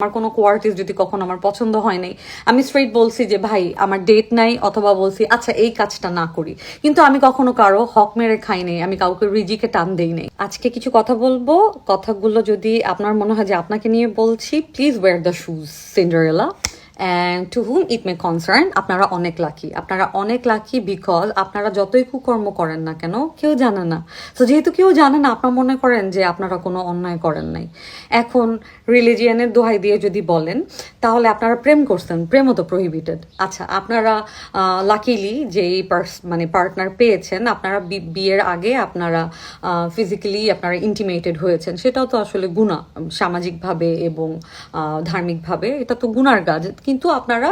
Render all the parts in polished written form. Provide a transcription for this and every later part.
আমার কোনো কোয়ার্টিস যদি কখনো আমার পছন্দ হয় নাই, আমি স্ট্রেইট বলছি যে ভাই আমার ডেট নাই, অথবা বলছি আচ্ছা এই কাজটা না করি। কিন্তু আমি কখনো কারো হক মেরে খাই নাই, আমি কাউকে রিজিকে টান দেই নাই। আজকে কিছু কথা বলবো, কথাগুলো যদি আপনার মনে হয় যে আপনাকে নিয়ে বলছি, please wear the shoes Cinderella and to whom it may concern. আপনারা অনেক লাকি, আপনারা অনেক লাকি, বিকজ আপনারা যতই কুকর্ম করেন না কেন কেউ জানে না। তো যেহেতু কেউ জানে না, আপনারা মনে করেন যে আপনারা কোনো অন্যায় করেন নাই। এখন রিলিজিয়ানের দোহাই দিয়ে যদি বলেন, তাহলে আপনারা প্রেম করছেন, প্রেমও তো প্রহিবিটেড। আচ্ছা, আপনারা লাকিলি যে মানে পার্টনার পেয়েছেন, আপনারা বিয়ের আগে আপনারা ফিজিক্যালি আপনারা ইন্টিমেটেড হয়েছেন, সেটাও তো আসলে গুনাহ সামাজিকভাবে এবং ধার্মিকভাবে, এটা তো গুনার কাজ। কিন্তু আপনারা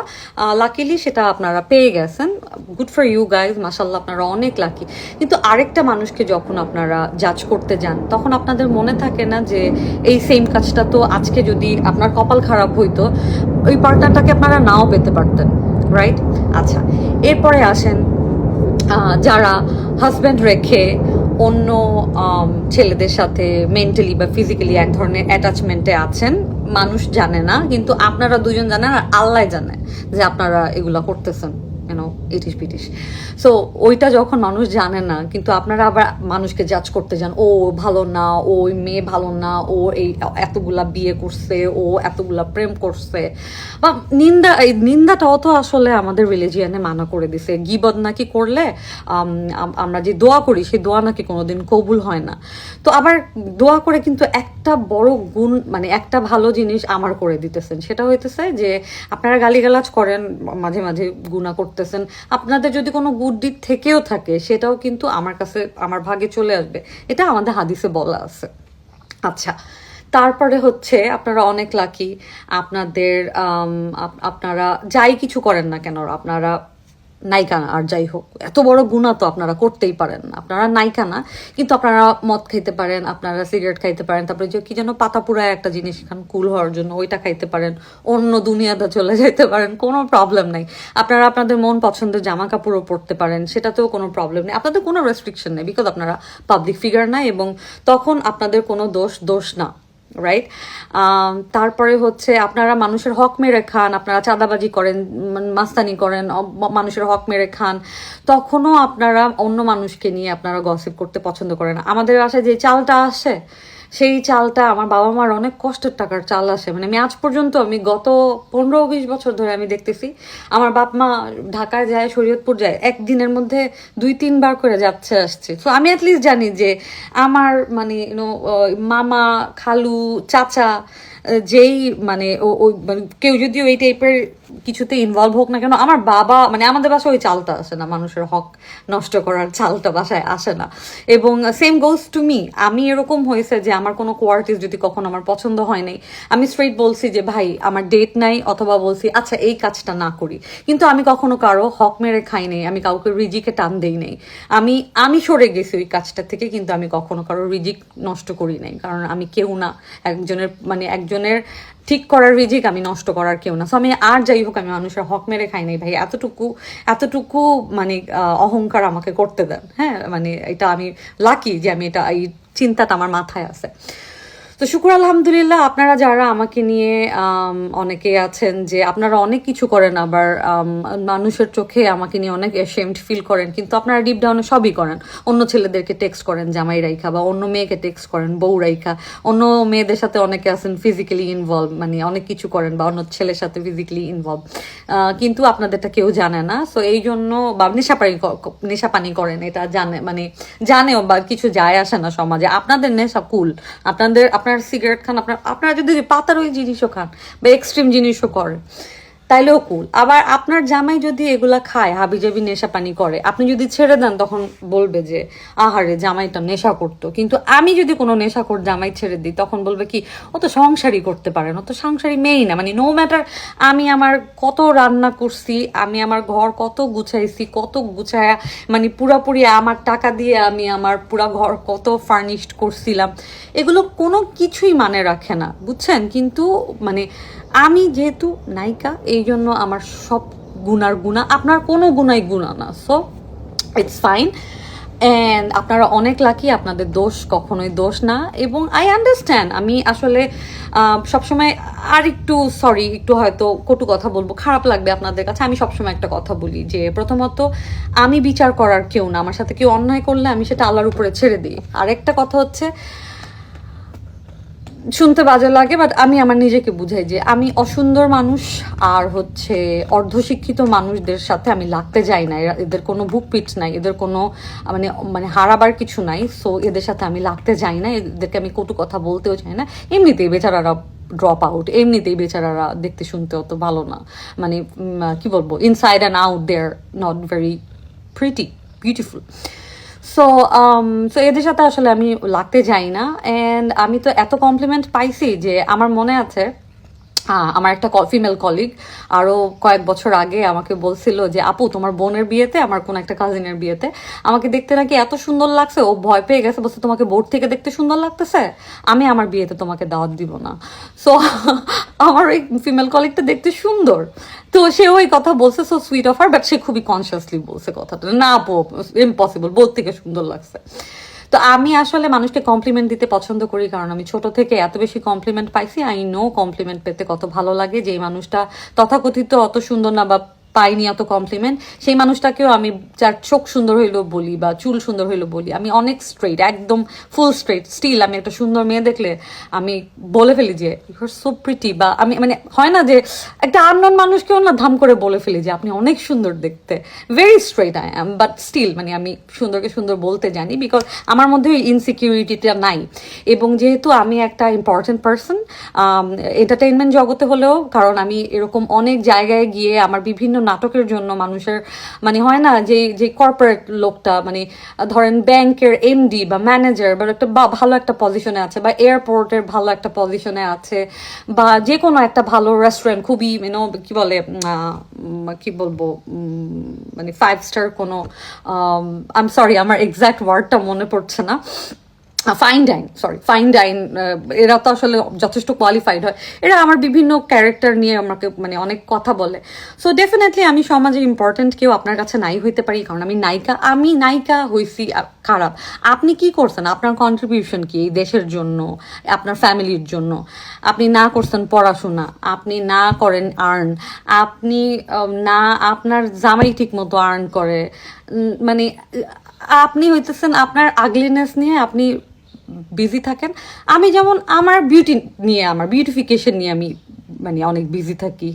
লাকিলি সেটা আপনারা পেয়ে গেছেন, গুড ফর ইউ গাইজ, মাশাল্লাহ, আপনারা অনেক লাকি। কিন্তু আরেকটা মানুষকে যখন আপনারা জাজ করতে যান, তখন আপনাদের মনে থাকে না যে এই সেম কাজটা তো আজকে যদি আপনার কপাল খারাপ হইতো, ওই পার্টনারটাকে আপনারা নাও পেতে পারতেন, রাইট? আচ্ছা, এরপরে আসেন যারা হাজব্যান্ড রেখে অন্য ছেলেদের সাথে মেন্টালি বা ফিজিক্যালি এক ধরনের অ্যাটাচমেন্টে আছেন, মানুষ জানে না, কিন্তু আপনারা দুজন জানেন আর আল্লাহ জানে যে আপনারা এগুলা করতেছেন, ইটিস পিটিস। সো ওইটা যখন মানুষ জানে না, কিন্তু আপনারা আবার মানুষকে জাজ করতে যান, ও ভালো না, ও ওই মেয়ে ভালো না, ও এই এতগুলা বিয়ে করছে, ও এতগুলা প্রেম করছে, বা নিন্দা, এই নিন্দাটাও তো আসলে আমাদের রিলিজিয়ানে মানা করে দিছে। গিবত নাকি করলে আমরা যে দোয়া করি, সেই দোয়া নাকি কোনোদিন কবুল হয় না। তো আবার দোয়া করে কিন্তু একটা বড় গুণ, মানে একটা ভালো জিনিস আমার করে দিতেছেন, সেটা হইতেছে যে আপনারা গালিগালাজ করেন, মাঝে মাঝে গুনাহ করতেছেন, আপনাদের যদি কোনো গুড দিক থেকেও থাকে, সেটাও কিন্তু আমার কাছে, আমার ভাগে চলে আসবে, এটা আমাদের হাদিসে বলা আছে। আচ্ছা, তারপরে হচ্ছে আপনারা অনেক লাকি, আপনাদের আপনারা যাই কিছু করেন না কেন, আপনারা নায়িকা না, আর যাই হোক, এত বড় গুনাহ তো আপনারা করতেই পারেন না, আপনারা নায়িকা না, কিন্তু আপনারা মদ খাইতে পারেন, আপনারা সিগারেট খাইতে পারেন, তারপরে যে কি যেন পাতা পুরায় একটা জিনিস এখানে কুল হওয়ার জন্য, ওইটা খাইতে পারেন, অন্য দুনিয়াতে চলে যেতে পারেন, কোনো প্রবলেম নাই। আপনারা আপনাদের মন পছন্দের জামা কাপড়ও পরতে পারেন, সেটাতেও কোনো প্রবলেম নেই, আপনাদের কোনো রেস্ট্রিকশন নেই, বিকজ আপনারা পাবলিক ফিগার না, এবং তখন আপনাদের কোনো দোষ না, রাইট? তারপরে হচ্ছে আপনারা মানুষের হক মেরে খান, আপনারা চাঁদাবাজি করেন, মাস্তানি করেন, মানুষের হক মেরে খান, তখনও আপনারা অন্য মানুষকে নিয়ে আপনারা গসিপ করতে পছন্দ করেন। আমাদের বাসায় যে চালটা আসে, সেই চালটা আমার বাবা মার অনেক কষ্টের টাকার চাল আসে, মানে আমি আজ পর্যন্ত, আমি গত 15-20 বছর ধরে আমি দেখতেছি আমার বাপ মা ঢাকায় যায়, শরীয়তপুর যায়, একদিনের মধ্যে 2-3 বার করে যাচ্ছে আসছে। তো আমি অ্যাটলিস্ট জানি যে আমার মানে মামা, খালু, চাচা, যেই মানে মানে কেউ যদিও এই টাইপের কিছুতে ইনভলভ হোক না কেন, আমার বাবা, মানে আমাদের বাসায় ওই চালটা আসে না, মানুষের হক নষ্ট করার চালটা বাসায় আসে না। এবং সেম গোজ টু মি, আমি এরকম হয়েছে যে আমার কোনো কোয়ার্টিস যদি কখনো আমার পছন্দ হয় নাই, আমি স্ট্রেইট বলছি যে ভাই আমার ডেট নাই, অথবা বলছি আচ্ছা এই কাজটা না করি। কিন্তু আমি কখনো কারো হক মেরে খাই নাই, আমি কাউকে রিজিকে টান দেই নাই, আমি সরে গেছি ওই কাজটা থেকে, কিন্তু আমি কখনো কারো রিজিক নষ্ট করি নাই, কারণ আমি কেউ না, একজনের ঠিক করার রিজিক আমি নষ্ট করার কেউ না। সো আমি আর যাই হোক, আমি মানুষের হক মেরে খাই নাই ভাই, এতটুকু মানে অহংকার আমাকে করতে দেন। হ্যাঁ, মানে এটা আমি লাকি যে আমি এটা, এই চিন্তাটা আমার মাথায় আছে। তো শুকুর আলহামদুলিল্লাহ, আপনারা যারা আমাকে নিয়ে অনেকে আছেন যে আপনারা অনেক কিছু করেন, আবার মানুষের চোখে আমাকে নিয়ে অনেক অ্যাশেমড ফিল করেন, কিন্তু আপনারা ডিপ ডাউনে সবই করেন। অন্য ছেলেদেরকে টেক্সট করেন জামাই রাইখা, বা অন্য মেয়েকে টেক্সট করেন বউ রাইখা, অন্য মেয়েদের সাথে অনেকে আছেন ফিজিক্যালি ইনভলভ, মানে অনেক কিছু করেন, বা অন্য ছেলের সাথে ফিজিক্যালি ইনভলভ, কিন্তু আপনাদেরটা কেউ জানে না। সো এই জন্য, বা নেশাপানি করেন, এটা জানেও, বা কিছু যায় আসে না সমাজে, আপনাদের নেশা কুল, আপনার সিগারেট খান, আপনারা যদি পাতার ওই জিনিসও খান বা এক্সট্রিম জিনিসও করেন, তাইলেও কুল। আবার আপনার জামাই যদি এগুলা খায়, হাবিজাবি নেশা পানি করে, আপনি যদি ছেড়ে দেন, তখন বলবে যে আহারে জামাইটা নেশা করতো। কিন্তু আমি যদি কোনো নেশাখোর জামাই ছেড়ে দিই, তখন বলবে কি ও তো সংসারই করতে পারে না, ও তো সংসারী মেয়েই না। মানে নো ম্যাটার আমি আমার কত রান্না করছি, আমি আমার ঘর কত গুছাইছি, কত গুছায়া, মানে পুরাপুরি আমার টাকা দিয়ে আমি আমার পুরা ঘর কত ফার্নিশড করছিলাম, এগুলো কোনো কিছুই মানে রাখে না, বুঝছেন? কিন্তু মানে আমি যেহেতু নায়িকা, এই জন্য আমার সব গুনার গুণা, আপনার কোনো গুণাই গুণা না, সো ইটস ফাইন। অ্যান্ড আপনারা অনেক লাকি, আপনাদের দোষ কখনোই দোষ না। এবং আই আন্ডারস্ট্যান্ড, আমি আসলে সবসময় আর একটু সরি, একটু হয়তো কটু কথা বলবো, খারাপ লাগবে আপনাদের কাছে। আমি সবসময় একটা কথা বলি যে প্রথমত আমি বিচার করার কেউ না, আমার সাথে কেউ অন্যায় করলে আমি সেটা আল্লাহর উপরে ছেড়ে দিই। আরেকটা কথা হচ্ছে, শুনতে বাজে লাগে বাট আমি আমার নিজেকে বুঝাই যে আমি অসুন্দর মানুষ আর হচ্ছে অর্ধশিক্ষিত মানুষদের সাথে আমি লাগতে যাই না। এদের কোনো বুক পিট নাই, এদের কোনো মানে মানে হারাবার কিছু নাই। সো এদের সাথে আমি লাগতে যাই না, এদেরকে আমি কটু কথা বলতেও চাই না। এমনিতেই বেচারারা ড্রপ আউট, এমনিতেই বেচারারা দেখতে শুনতে অত ভালো না, মানে কি বলবো, inside and out they are not very beautiful. So so এদের সাথে আসলে আমি লাগতে যাই না। অ্যান্ড আমি তো এত কমপ্লিমেন্ট পাইছি যে আমার মনে আছে আমার একটা ফিমেল কলিগ আরও কয়েক বছর আগে আমাকে বলছিল যে আপু তোমার বোনের বিয়েতে, আমার কোন একটা কাজিনের বিয়েতে আমাকে দেখতে নাকি এত সুন্দর লাগছে, ও ভয় পেয়ে গেছে, বলছে তোমাকে বোর্ড থেকে দেখতে সুন্দর লাগতেছে, আমি আমার বিয়েতে তোমাকে দাওয়াত দিব না। সো আমার ওই ফিমেল কলিগটা দেখতে সুন্দর, তো সে ওই কথা বলছে, so sweet of her, but সে খুবই কনসিয়াসলি বলছে কথাটা, না আপু ইম্পসিবল, বোর্ড থেকে সুন্দর লাগছে। তো আমি আসলে মানুষকে কমপ্লিমেন্ট দিতে পছন্দ করি, কারণ আমি ছোট থেকে এত বেশি কমপ্লিমেন্ট পাইছি। আই নো কমপ্লিমেন্ট পেতে কত ভালো লাগে। যেই মানুষটা তথাকথিত অত সুন্দর না বা পাইনি এত কমপ্লিমেন্ট, সেই মানুষটাকেও আমি, যার চোখ সুন্দর হইলো বলি বা চুল সুন্দর হইলো বলি, আমি অনেক স্ট্রেট, একদম ফুল স্ট্রেট, স্টিল আমি একটা সুন্দর মেয়ে দেখলে আমি বলে ফেলি যে ইউ আর সো প্রিটি, বা আমি মানে হয় না যে একটা আননোন মানুষকেও না ধাম করে বলে ফেলি যে আপনি অনেক সুন্দর দেখতে। Very straight I am, but still মানে আমি সুন্দরকে সুন্দর বলতে জানি, বিকজ আমার মধ্যে ওই ইনসিকিউরিটিটা নাই। এবং যেহেতু আমি একটা ইম্পর্টেন্ট পার্সন এন্টারটেইনমেন্ট জগতে হলেও, কারণ আমি এরকম অনেক জায়গায় গিয়ে আমার বিভিন্ন নাটকের জন্য মানুষের মানে হয় না যে যে কর্পোরেট লোকটা, মানে ধরেন ব্যাংকের এমডি বা ম্যানেজার বা একটা ভালো একটা পজিশনে আছে, বা এয়ারপোর্টের ভালো একটা পজিশনে আছে, বা যে কোনো একটা ভালো রেস্টুরেন্ট খুবই কি বলে কি বলবো মানে 5 স্টার কোনো আই এম সরি আমার এক্সাক্ট ওয়ার্ডটা মনে পড়ছে না, ফাইন ডাইন, এরা তো আসলে যথেষ্ট কোয়ালিফাইড হয়, এরা আমার বিভিন্ন ক্যারেক্টার নিয়ে আমাকে মানে অনেক কথা বলে। সো ডেফিনেটলি আমি সমাজে ইম্পর্টেন্ট কেউ আপনার কাছে নাই হইতে পারি, কারণ আমি নায়িকা হইছি খারাপ। আপনি কি করছেন, আপনার কন্ট্রিবিউশন কি এই দেশের জন্য, আপনার ফ্যামিলির জন্য? আপনি না করছেন পড়াশোনা, আপনি না করেন আর্ন, আপনি না আপনার জামাই ঠিক মতো আর্ন করে, মানে আপনি হইতেছেন আপনার আগলিনেস নিয়ে আপনি বিজি থাকেন। আমি যেমন আমার বিউটি নিয়ে, আমার বিউটিফিকেশন নিয়ে আমি মানে অনেক বিজি থাকি,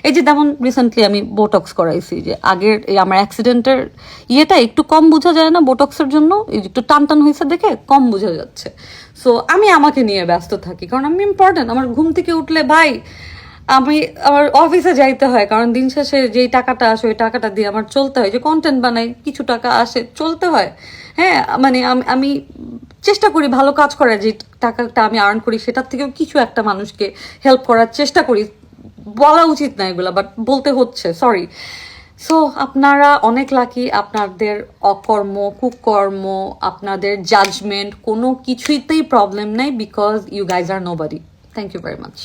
এই যে যেমন রিসেন্টলি আমি বোটক্স করাইছি, যে আগের এই আমার অ্যাক্সিডেন্টের ইয়েটা একটু কম বোঝা যায় না বোটক্সের জন্য, একটু টান টান হয়েছে দেখে কম বোঝা যাচ্ছে। সো আমি আমাকে নিয়ে ব্যস্ত থাকি, কারণ আমি ইম্পর্টেন্ট। আমার ঘুম থেকে উঠলে ভাই আমি আমার অফিসে যাইতে হয়, কারণ দিন শেষে যেই টাকাটা আসে ওই টাকাটা দিয়ে আমার চলতে হয়, যে কন্টেন্ট বানাই কিছু টাকা আসে, চলতে হয়। হ্যাঁ, মানে আমি চেষ্টা করি ভালো কাজ করার, যে টাকাটা আমি আর্ন করি সেটার থেকেও কিছু একটা মানুষকে হেল্প করার চেষ্টা করি। বলা উচিত না এগুলা, বাট বলতে হচ্ছে, সরি। সো আপনারা অনেক লাকি, আপনাদের অকর্ম কুকর্ম আপনাদের জাজমেন্ট কোনো কিছুতেই প্রবলেম নাই, because you guys are nobody. Thank you very much.